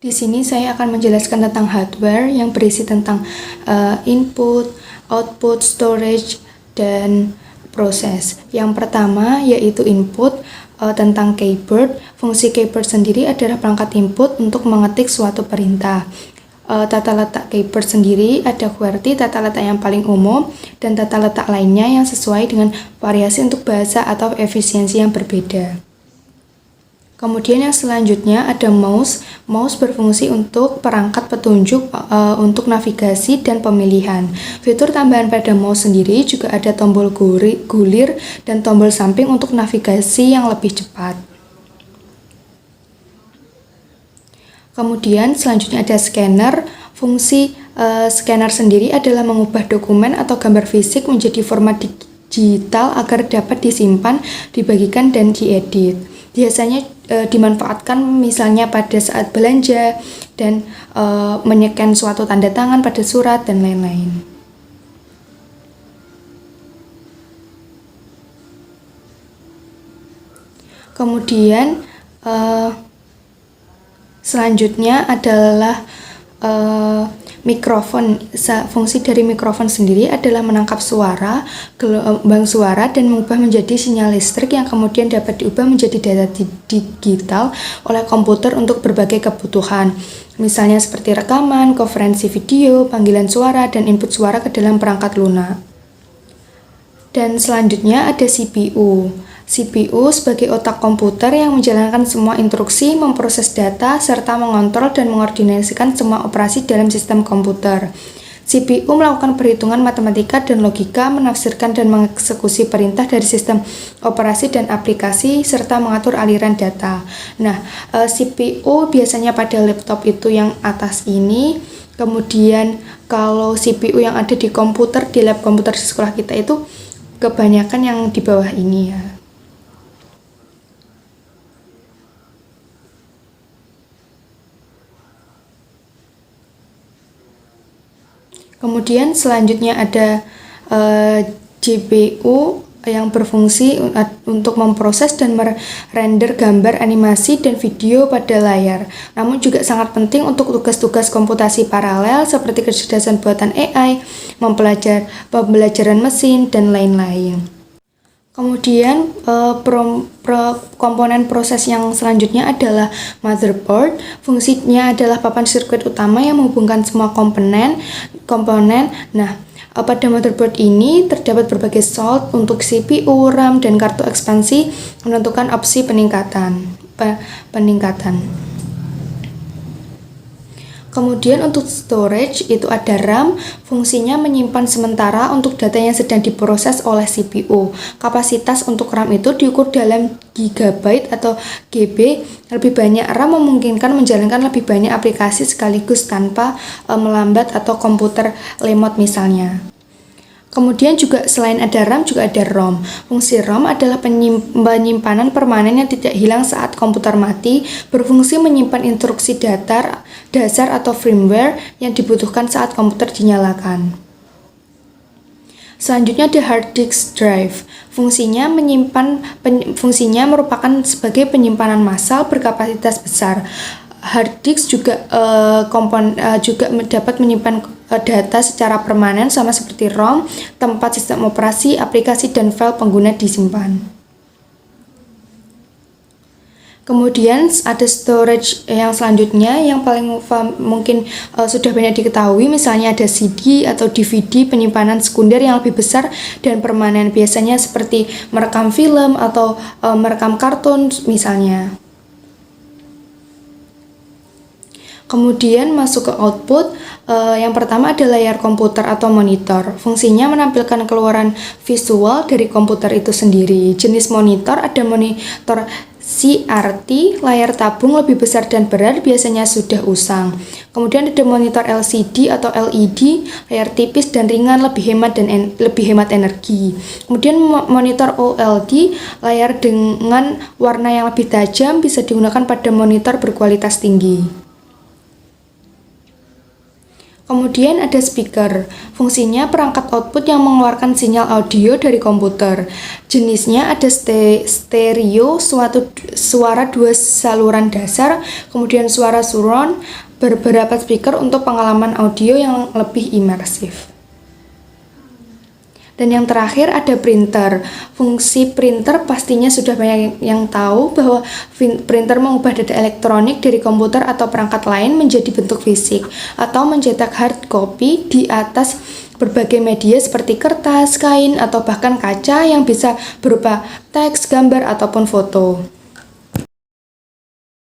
Di sini saya akan menjelaskan tentang hardware yang berisi tentang input, output, storage, dan proses. Yang pertama yaitu input, tentang keyboard. Fungsi keyboard sendiri adalah perangkat input untuk mengetik suatu perintah. Tata letak keyboard sendiri ada QWERTY, tata letak yang paling umum, dan tata letak lainnya yang sesuai dengan variasi untuk bahasa atau efisiensi yang berbeda. Kemudian yang selanjutnya ada mouse. Mouse berfungsi untuk perangkat petunjuk untuk navigasi dan pemilihan. Fitur tambahan pada mouse sendiri juga ada tombol gulir dan tombol samping untuk navigasi yang lebih cepat. Kemudian selanjutnya ada scanner. Fungsi scanner sendiri adalah mengubah dokumen atau gambar fisik menjadi format digital agar dapat disimpan, dibagikan, dan diedit. Biasanya dimanfaatkan misalnya pada saat belanja dan menyekan suatu tanda tangan pada surat dan lain-lain. Kemudian selanjutnya adalah mikrofon. Fungsi dari mikrofon sendiri adalah menangkap suara, gelombang suara, dan mengubah menjadi sinyal listrik yang kemudian dapat diubah menjadi data digital oleh komputer untuk berbagai kebutuhan. Misalnya seperti rekaman, konferensi video, panggilan suara, dan input suara ke dalam perangkat lunak. Dan selanjutnya ada CPU. CPU sebagai otak komputer yang menjalankan semua instruksi, memproses data, serta mengontrol dan mengordinasikan semua operasi dalam sistem komputer. CPU melakukan perhitungan matematika dan logika, menafsirkan dan mengeksekusi perintah dari sistem operasi dan aplikasi, serta mengatur aliran data. Nah, CPU biasanya pada laptop itu yang atas ini. Kemudian kalau CPU yang ada di komputer, di lab komputer di sekolah kita itu kebanyakan yang di bawah ini ya. Kemudian selanjutnya ada GPU yang berfungsi untuk memproses dan merender gambar, animasi, dan video pada layar. Namun juga sangat penting untuk tugas-tugas komputasi paralel seperti kecerdasan buatan AI, pembelajaran mesin, dan lain-lain. Kemudian komponen proses yang selanjutnya adalah motherboard. Fungsinya adalah papan sirkuit utama yang menghubungkan semua komponen. Nah, pada motherboard ini terdapat berbagai slot untuk CPU, RAM, dan kartu ekspansi menentukan opsi peningkatan. Kemudian untuk storage itu ada RAM, fungsinya menyimpan sementara untuk data yang sedang diproses oleh CPU. Kapasitas untuk RAM itu diukur dalam gigabyte atau GB. Lebih banyak RAM memungkinkan menjalankan lebih banyak aplikasi sekaligus tanpa melambat atau komputer lemot misalnya. Kemudian juga selain ada RAM juga ada ROM. Fungsi ROM adalah penyimpanan permanen yang tidak hilang saat komputer mati, berfungsi menyimpan instruksi dasar atau firmware yang dibutuhkan saat komputer dinyalakan. Selanjutnya ada hard disk drive. Fungsinya merupakan sebagai penyimpanan massal berkapasitas besar. Hard disk juga dapat menyimpan data secara permanen sama seperti ROM, tempat sistem operasi, aplikasi, dan file pengguna disimpan. Kemudian ada storage yang selanjutnya yang paling mungkin sudah banyak diketahui, misalnya ada CD atau DVD penyimpanan sekunder yang lebih besar dan permanen, biasanya seperti merekam film atau merekam kartun misalnya. Kemudian masuk ke output, yang pertama ada layar komputer atau monitor. Fungsinya menampilkan keluaran visual dari komputer itu sendiri. Jenis monitor ada monitor CRT, layar tabung lebih besar dan berat, biasanya sudah usang. Kemudian ada monitor LCD atau LED, layar tipis dan ringan, lebih hemat energi. Kemudian monitor OLED, layar dengan warna yang lebih tajam, bisa digunakan pada monitor berkualitas tinggi. Kemudian ada speaker. Fungsinya perangkat output yang mengeluarkan sinyal audio dari komputer. Jenisnya ada stereo, suara dua saluran dasar, kemudian suara surround, beberapa speaker untuk pengalaman audio yang lebih imersif. Dan yang terakhir ada printer. Fungsi printer pastinya sudah banyak yang tahu bahwa printer mengubah data elektronik dari komputer atau perangkat lain menjadi bentuk fisik atau mencetak hard copy di atas berbagai media seperti kertas, kain, atau bahkan kaca yang bisa berupa teks, gambar, ataupun foto.